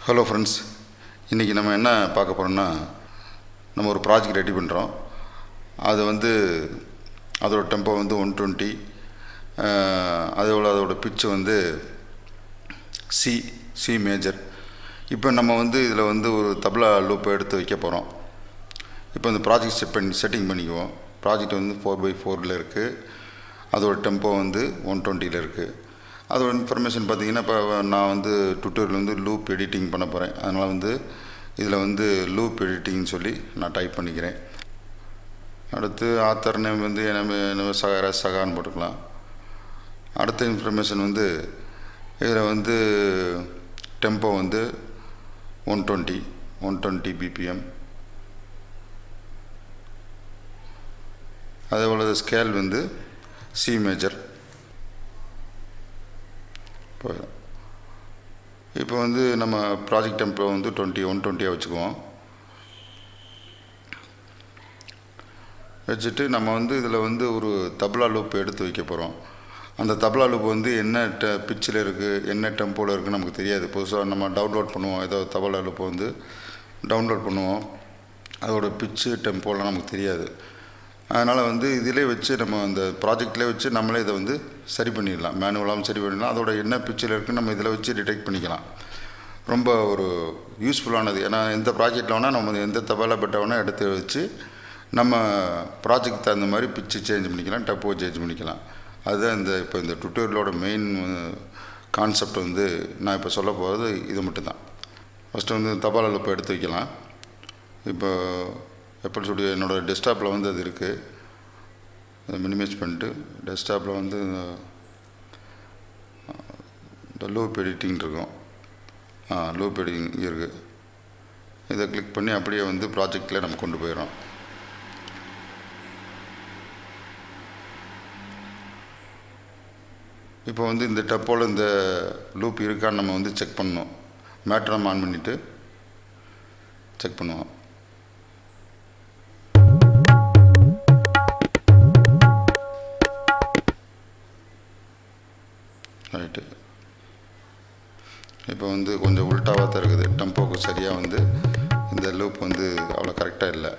Hello friends, இன்றைக்கி நம்ம என்ன பார்க்க போகிறோம்னா, நம்ம ஒரு ப்ராஜெக்ட் ரெடி பண்ணுறோம். அது அதோட டெம்போ 120, அதோட பிட்ச் சி மேஜர். இப்போ நம்ம இதில் ஒரு தப்லா லூப்பை எடுத்து வைக்க போகிறோம். இப்போ இந்த ப்ராஜெக்ட் செட்டிங் பண்ணிக்குவோம். ப்ராஜெக்ட் 4x4 இருக்குது. அதோட டெம்போ 120 இருக்குது. அதோட இன்ஃபர்மேஷன் பார்த்திங்கன்னா, இப்போ நான் ட்விட்டரில் லூப் எடிட்டிங் பண்ண போகிறேன். அதனால் இதில் லூப் எடிட்டிங்னு சொல்லி நான் டைப் பண்ணிக்கிறேன். அடுத்து ஆத்தர் நேம் என்ன சஹாயராஜ் சகான்னு போட்டுக்கலாம். அடுத்த இன்ஃபர்மேஷன் இதில் டெம்போ 120 BPM. அதே போல் ஸ்கேல் சி மேஜர். இப்போ நம்ம ப்ராஜெக்ட் டெம்போ 120 வச்சுக்குவோம். வச்சுட்டு நம்ம இதில் ஒரு தப்லா லூப் எடுத்து வைக்க போகிறோம். அந்த தப்லா லூப் என்ன பிட்சில் இருக்குது, என்ன டெம்போவில் இருக்குதுன்னு நமக்கு தெரியாது. புதுசாக நம்ம டவுன்லோட் பண்ணுவோம். ஏதோ தப்லா லூப் டவுன்லோட் பண்ணுவோம். அதோட பிட்சு டெம்போலாம் நமக்கு தெரியாது. அதனால் இதிலே வச்சு நம்ம அந்த ப்ராஜெக்ட்லேயே வச்சு நம்மளே இதை சரி பண்ணிடலாம். மேனுவலாகவும் சரி பண்ணிடலாம். அதோட என்ன பிட்சில் இருக்குன்னு நம்ம இதில் வச்சு டிடெக்ட் பண்ணிக்கலாம். ரொம்ப ஒரு யூஸ்ஃபுல்லானது. ஏன்னா எந்த ப்ராஜெக்டில் வேணால் நம்ம எந்த தபாலா பெட்டை வேணால் எடுத்து வச்சு நம்ம ப்ராஜெக்ட் தகுந்த மாதிரி பிட்சு சேஞ்ச் பண்ணிக்கலாம், டெம்போ சேஞ்ச் பண்ணிக்கலாம். அதுதான் இப்போ இந்த டுட்டோரியலோட மெயின் கான்செப்ட். நான் இப்போ சொல்ல போகிறது இது மட்டும்தான். ஃபஸ்ட்டு தபாலா லூப்பை எடுத்து வைக்கலாம். இப்போ எப்படி சொல்லி என்னோடய டெஸ்க்டாப்பில் அது இருக்குது. அதை மினிமைஸ் பண்ணிட்டு டெஸ்க்டாப்பில் இந்த லூப் எடிட்டிங் இருக்கும். லூப் எடிட்டிங் இருக்குது. இதை கிளிக் பண்ணி அப்படியே ப்ராஜெக்டில் நம்ம கொண்டு போயிடும். இப்போ இந்த டெம்போவில் இந்த லூப் இருக்கான்னு நம்ம செக் பண்ணணும். மேட்டர் நம்ம ஆன் பண்ணிவிட்டு செக் பண்ணுவோம். ரைட்டு. இப்போ கொஞ்சம் உல்ட்டாவாக தான் இருக்குது. டெம்போவுக்கு சரியாக இந்த லூப் அவ்வளோ கரெக்டாக இல்லை.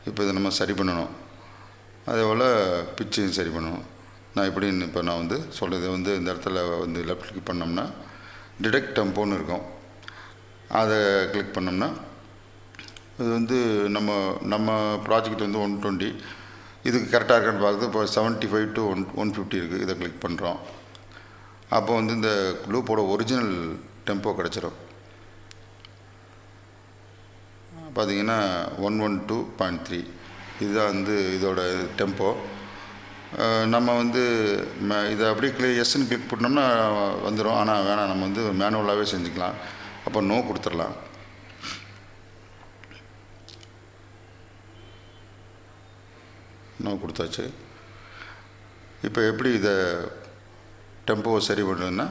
இப்போ இதை நம்ம சரி பண்ணணும். அதே போல் பிட்சையும் சரி பண்ணணும். நான் எப்படின்னு இப்போ நான் சொல்கிறது இந்த இடத்துல லெஃப்ட் கிளிக் பண்ணோம்னா டிடெக்ட் டெம்போன்னு இருக்கும். அதை கிளிக் பண்ணோம்னா இது நம்ம ப்ராஜெக்ட் 120 இதுக்கு கரெக்டாக இருக்கான்னு பார்க்குறது. இப்போ 75 to 150 இருக்குது. இதை கிளிக் பண்ணுறோம். அப்போ இந்த லூப்போட ஒரிஜினல் டெம்போ கிடச்சிரும். பார்த்திங்கன்னா 112.3 இதுதான் இதோட டெம்போ. நம்ம இதை அப்படியே எஸ்ன்னு கிளிக் பண்ணோம்னா வந்துடும். ஆனால் வேணாம், நம்ம மேனுவலாகவே செஞ்சுக்கலாம். அப்போ நோ கொடுத்துடலாம். நோ கொடுத்தாச்சு. இப்போ எப்படி இதை டெம்போவை சரி பண்ணுறதுன்னா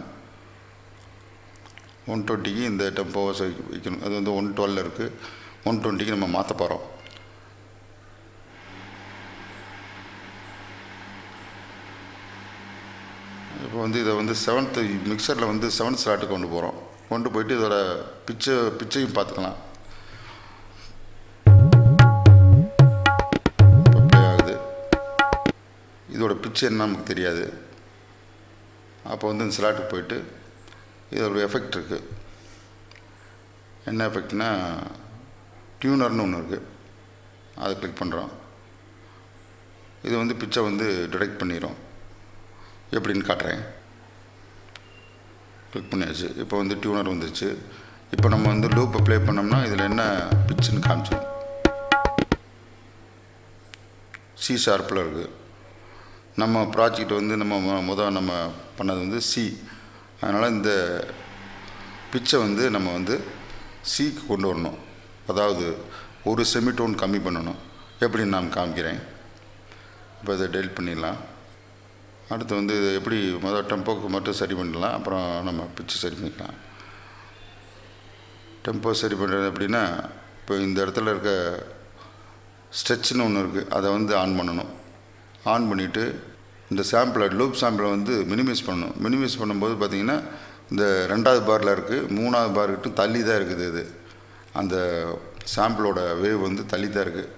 120க்கு இந்த டெம்போவை சரி வைக்கணும். அது 112 இருக்குது. 120க்கு நம்ம மாற்ற போகிறோம். இப்போ இதை 7th மிக்சரில் 7th ஸ்லாட்டுக்கு கொண்டு போகிறோம். கொண்டு போயிட்டு இதோட பிச்சையும் பார்த்துக்கலாம். இப்போ ப்ளே ஆகுது. இதோட பிச்சு என்ன நமக்கு தெரியாது. அப்போ இந்த ஸ்லாட்டுக்கு போயிட்டு இதோட எஃபெக்ட் இருக்குது. என்ன எஃபெக்ட்னா டியூனர்னு ஒன்று இருக்குது. அதை கிளிக் பண்ணுறோம். இது பிச்சை டிடெக்ட் பண்ணிடும். எப்படின்னு காட்டுறேன். கிளிக் பண்ணியாச்சு. இப்போ டியூனர் வந்துச்சு. இப்போ நம்ம லூப் அப்ளை பண்ணோம்னா இதில் என்ன பிச்சுன்னு காமிச்சிடும். சி ஷார்ப்பில் இருக்குது. நம்ம ப்ராஜெக்ட் நம்ம நம்ம பண்ணது சி. அதனால் இந்த பிச்சை நம்ம சிக்கு கொண்டு வரணும். அதாவது ஒரு செமிடோன் கம்மி பண்ணணும். எப்படின்னு நான் காமிக்கிறேன். இப்போ இதை டெலிட் பண்ணிடலாம். அடுத்து இதை எப்படி டெம்போக்கு மட்டும் சரி பண்ணிடலாம். அப்புறம் நம்ம பிச்சு சரி பண்ணிக்கலாம். டெம்போ சரி பண்ணுறது எப்படின்னா, இப்போ இந்த இடத்துல இருக்க ஸ்ட்ரெச்சுன்னு ஒன்று இருக்குது. அதை ஆன் பண்ணணும். ஆன் பண்ணிவிட்டு இந்த சாம்பிளை லூப் சாம்பிளை மினிமைஸ் பண்ணணும். மினிமைஸ் பண்ணும்போது பார்த்திங்கன்னா இந்த 2வது பாரில் இருக்குது, 3வது பார்கிட்டும் தள்ளி தான் இருக்குது. இது அந்த சாம்பிளோட வேவ் வந்து தள்ளி தான் இருக்குது.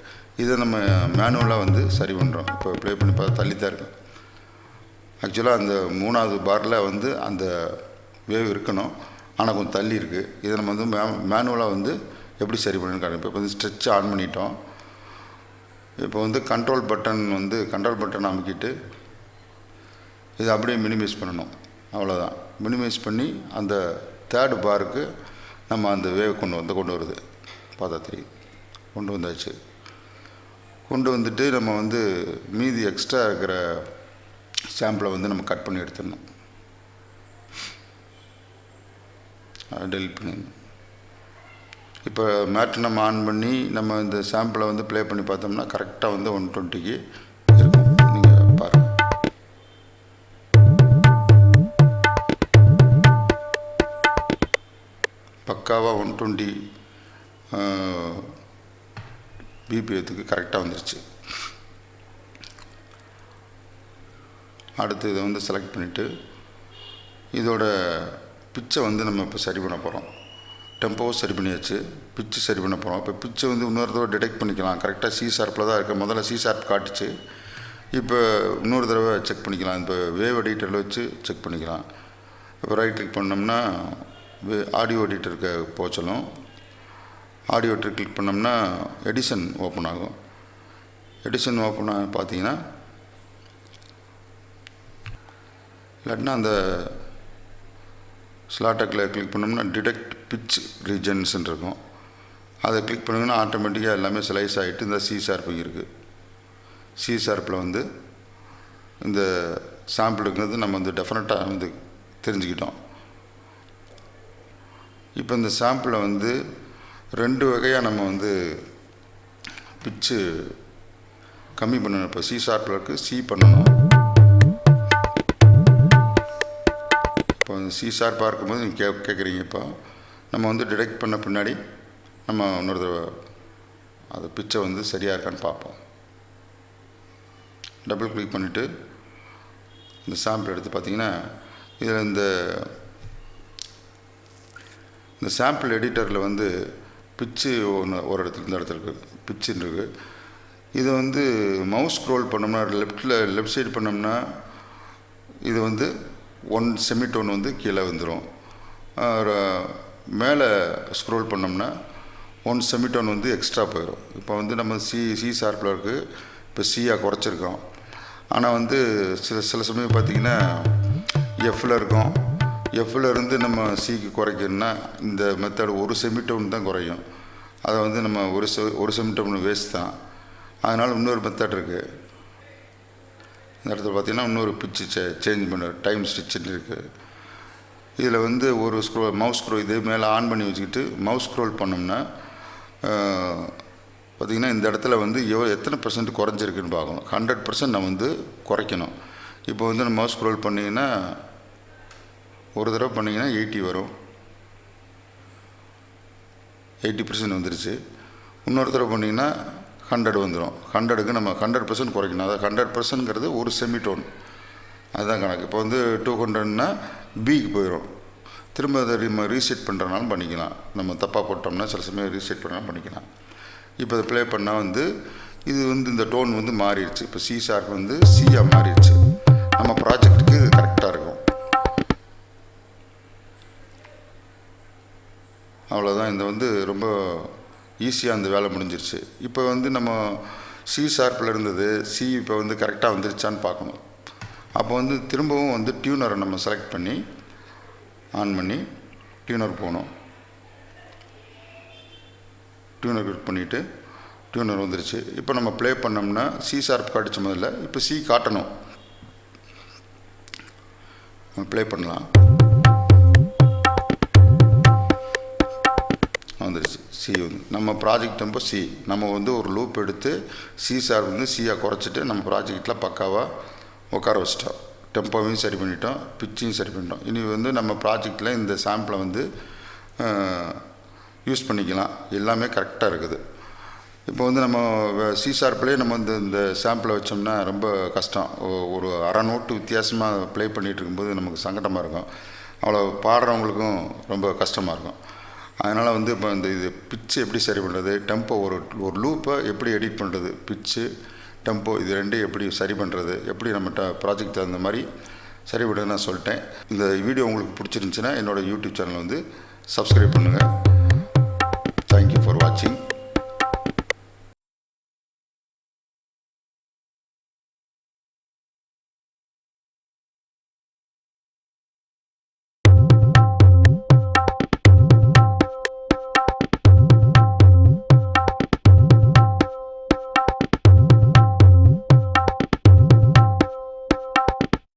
இதை நம்ம மேனுவலாக வந்து சரி பண்ணுறோம். இப்போ ப்ளே பண்ணி பார்த்தா தள்ளி தான் இருக்குது. ஆக்சுவலாக அந்த 3வது பாரில் வந்து அந்த வேவ் இருக்கணும், ஆனால் கொஞ்சம் தள்ளி இருக்குது. இதை நம்ம வந்து மேனுவலாக வந்து எப்படி சரி பண்ணணும்னு காட்டுறோம். இப்போ வந்து ஸ்ட்ரெச் ஆன் பண்ணிட்டோம். இப்போ வந்து கண்ட்ரோல் பட்டன் அமுக்கிட்டு இதை அப்படியே மினிமைஸ் பண்ணணும். அவ்வளோதான். மினிமைஸ் பண்ணி அந்த 3rd பாருக்கு நம்ம அந்த வேவ் கொண்டு வருது. பார்த்தா தெரியும். கொண்டு வந்தாச்சு. கொண்டு வந்துட்டு நம்ம வந்து மீதி எக்ஸ்ட்ரா இருக்கிற சாம்பிளை வந்து நம்ம கட் பண்ணி எடுத்துடணும். டெலிட் பண்ணிடணும். இப்போ மேட் நம்ம ஆன் பண்ணி நம்ம இந்த சாம்பிளை வந்து ப்ளே பண்ணி பார்த்தோம்னா கரெக்டாக வந்து 120க்கு இருக்கும். நீங்கள் பாருங்கள். பக்காவாக 120 பிபிஎத்துக்கு கரெக்டாக வந்துருச்சு. அடுத்து இதை வந்து செலக்ட் பண்ணிவிட்டு இதோட பிச்சை வந்து நம்ம இப்போ சரி பண்ண போகிறோம். டெம்போவை சரி பண்ணியாச்சு, பிச்சு சரி பண்ண போகிறோம். இப்போ பிச்சை வந்து இன்னொரு தடவை டிடெக்ட் பண்ணிக்கலாம். கரெக்டாக சி ஷார்ப்பில் தான் இருக்குது. முதல்ல சி ஷார்ப் காட்டுச்சு, இப்போ இன்னொரு தடவை செக் பண்ணிக்கலாம். இப்போ வேவ் எடிட்டரில் வச்சு செக் பண்ணிக்கலாம். இப்போ ரைட் கிளிக் பண்ணோம்னா ஆடியோ எடிட்டருக்கு போச்சலும், ஆடியோ எடிட்டர் கிளிக் பண்ணோம்னா எடிஷன் ஓப்பன் ஆகும். எடிஷன் ஓப்பன் ஆக பார்த்தீங்கன்னா இல்லாட்டினா அந்த ஸ்லாட்டக்கில் கிளிக் பண்ணோம்னா டிடெக்ட் பிச் ரீஜன்ஸ்ன்னு இருக்கும். அதை கிளிக் பண்ணிங்கன்னா ஆட்டோமேட்டிக்காக எல்லாமே ஸ்லைஸ் ஆகிட்டு இந்த சி ஷார்ப்பிங் இருக்குது. சி ஷார்ப்பில் வந்து இந்த சாம்பிள் இருக்கிறது நம்ம வந்து டெஃபினட்டாக வந்து தெரிஞ்சுக்கிட்டோம். இப்போ இந்த சாம்பிளை வந்து 2 வகையாக நம்ம வந்து பிச்சு கம்மி பண்ணணும். இப்போ சி ஷார்ப்பில் இருக்குது, சி பண்ணணும். இப்போ சி ஷார்ப்பாக இருக்கும்போது நீங்கள் கேட்குறீங்க. இப்போ நம்ம வந்து டிடெக்ட் பண்ண பின்னாடி நம்ம இன்னொரு தடவை அது பிச்சை வந்து சரியாக இருக்கான்னு பார்ப்போம். டபுள் கிளிக் பண்ணிவிட்டு இந்த சாம்பிள் எடுத்து பார்த்தீங்கன்னா இதில் இந்த சாம்பிள் எடிட்டரில் வந்து பிச்சு ஒரு இடத்துல இந்த இடத்துல இருக்குது, பிச்சுன்னு இருக்குது. இதை வந்து மவுஸ் ஸ்க்ரோல் பண்ணோம்னா லெஃப்ட் சைடு பண்ணோம்னா இது வந்து 1 செமிடோன் வந்து கீழே வந்துடும். மேலே ஸ்க்ரோல் பண்ணோம்னா 1 செமிடோன் வந்து எக்ஸ்ட்ரா போயிடும். இப்போ வந்து நம்ம சி ஷார்ப்பில் இருக்குது, இப்போ சியாக குறைச்சிருக்கோம். ஆனால் வந்து சில சமயம் பார்த்திங்கன்னா எஃப்பில் இருக்கும். எஃப்பில் இருந்து நம்ம சிக்கு குறைக்கணும்னா இந்த மெத்தட் 1 செமிடோன் தான் குறையும். அதை வந்து நம்ம ஒரு செமிடோன் வேஸ்ட் தான். அதனால் இன்னொரு மெத்தட் இருக்குது. இந்த இடத்துல பார்த்திங்கன்னா இன்னொரு பிச்சு சேஞ்ச் பண்ண டைம் ஸ்டிச்சுன்னு இருக்குது. இதில் வந்து ஒரு மவுஸ் ஸ்க்ரோல் இது மேலே ஆன் பண்ணி வச்சுக்கிட்டு மவுஸ் ஸ்க்ரோல் பண்ணோம்னா பார்த்திங்கன்னா இந்த இடத்துல வந்து எத்தனை % குறைஞ்சிருக்குன்னு பார்க்கணும். 100% நம்ம வந்து குறைக்கணும். இப்போ வந்து நம்ம மவுஸ் ஸ்க்ரோல் பண்ணிங்கன்னா ஒரு தடவை பண்ணிங்கன்னா 80 வரும். 80% வந்துருச்சு. இன்னொரு தடவை பண்ணிங்கன்னா 100 வந்துடும். 100க்கு நம்ம 100% குறைக்கணும். அதாவது 100%ங்கிறது ஒரு செமிடோன், அதுதான் கணக்கு. இப்போ வந்து 200ன்னா பிக்கு போயிடும். திரும்ப அதை நம்ம ரீசெட் பண்ணுறனாலும் பண்ணிக்கலாம். நம்ம தப்பாக போட்டோம்னா சில சமயம் ரீசெட் பண்ணாலும் பண்ணிக்கலாம். இப்போ அதை ப்ளே பண்ணால் வந்து இது வந்து இந்த டோன் வந்து மாறிடுச்சு. இப்போ சி ஷார்ப் வந்து சியாக மாறிடுச்சு. நம்ம ப்ராஜெக்ட்டுக்கு இது கரெக்டாக இருக்கும். அவ்வளோதான். இந்த வந்து ரொம்ப ஈஸியாக அந்த வேலை முடிஞ்சிருச்சு. இப்போ வந்து நம்ம சி ஷார்ப்பில் இருந்தது சி இப்போ வந்து கரெக்டாக வந்துருச்சான்னு பார்க்கணும். அப்போ வந்து திரும்பவும் வந்து டியூனரை நம்ம செலக்ட் பண்ணி ஆன் பண்ணி டியூனர் போகணும். டியூனர் கிளிக் பண்ணிவிட்டு டியூனர் வந்துருச்சு. இப்போ நம்ம ப்ளே பண்ணோம்னா சி ஷார்ப் காட்டுச்சு முதல்ல, இப்போ சி காட்டணும். நம்ம ப்ளே பண்ணலாம். வந்துருச்சு. சி வந்து நம்ம ப்ராஜெக்ட் டெம்போ சி. நம்ம வந்து ஒரு லூப் எடுத்து சி ஷார்ப் வந்து சியாக குறைச்சிட்டு நம்ம ப்ராஜெக்டில் பக்காவாக உட்கார வச்சிட்டோம். டெம்போவையும் சரி பண்ணிட்டோம், பிச்சையும் சரி பண்ணிட்டோம். இனி வந்து நம்ம ப்ராஜெக்டில் இந்த சாம்பிளை வந்து யூஸ் பண்ணிக்கலாம். எல்லாமே கரெக்டாக இருக்குது. இப்போ வந்து நம்ம சி ஷார்ப்லேயே நம்ம வந்து இந்த சாம்பிளை வச்சோம்னா ரொம்ப கஷ்டம். ஒரு அரை நோட்டு வித்தியாசமாக ப்ளே பண்ணிகிட்டு இருக்கும்போது நமக்கு சங்கடமாக இருக்கும். அவ்வளோ பாடுறவங்களுக்கும் ரொம்ப கஷ்டமாக இருக்கும். அதனால் வந்து இப்போ இது பிச்சு எப்படி சரி பண்ணுறது, டெம்போ ஒரு லூப்பை எப்படி எடிட் பண்ணுறது, பிச்சு டெம்போ இது ரெண்டையும் எப்படி சரி பண்ணுறது, எப்படி நம்ம ப்ராஜெக்ட் தகுந்த மாதிரி சரி பண்ணுறது நான் சொல்லிட்டேன். இந்த வீடியோ உங்களுக்கு பிடிச்சிருந்துச்சின்னா என்னோடய யூடியூப் சேனல் வந்து சப்ஸ்கிரைப் பண்ணுங்கள். தேங்க்யூ ஃபார் வாட்சிங்.